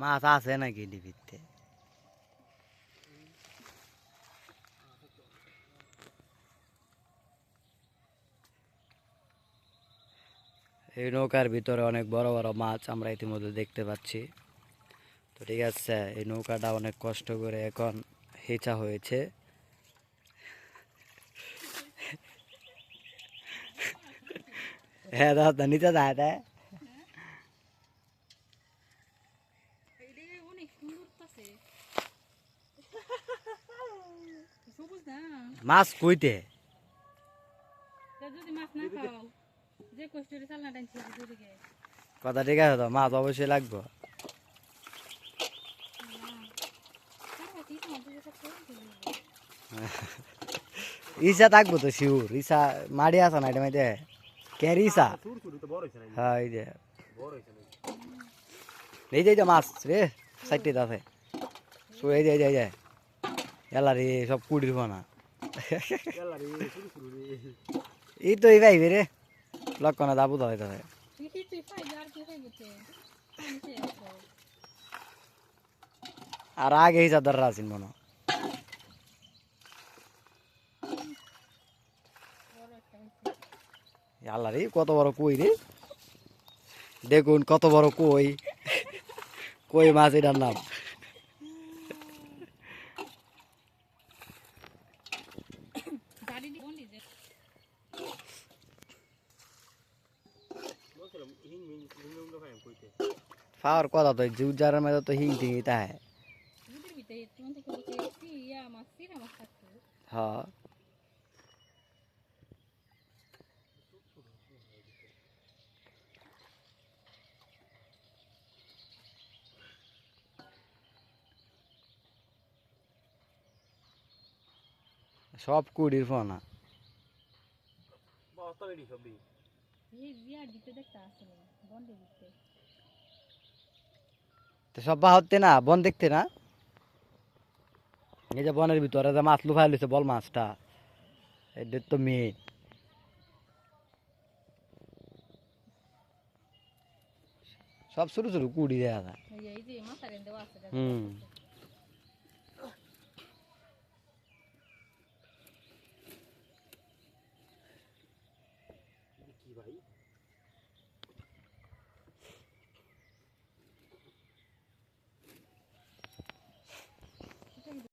মাছ আছে নাকি ডিবিতে? এই নৌকার ভিতরে অনেক বড় বড় মাছ আমরা ইতিমধ্যে দেখতে পাচ্ছি। তো ঠিক আছে, এই নৌকাটা অনেক কষ্ট করে এখন হেঁচা হয়েছে। হ্যাঁ দাদা নিতে যায় তাই মাছ কইতে কথা ঠিক আছে, তো মাছ অবশ্যই লাগবে। ইসা থাকবো তো শিউর, ইসা মাড়ি আসা না এটা মাইতে কেন ইসা। হ্যাঁ এই যে মাছ রে সাইডে আছে, এই যে এই যে এলা রে সব কুড়ির না এই তো এই ভাইবে রে লক্ষণে দাবু তো হইতে আর আগে হিসাব ধর আছেন মনে আল্লাহ রে কত বড় কই রে, দেখুন কত বড় কই, কই মাছ এটার নাম। পাওয়ার কথা তো জুজারের মধ্যে তো হিং টিং তাই হ্যাঁ। সব কুড়ির ফোনা সব বা হচ্ছে না বন দেখতে না, এই যে বনের ভিতরে যে মাছ লুফাই লইছে বল মাছটা, এটা তো মেয়ে সব ছোট ছোট কুড়ি দেখা যায়।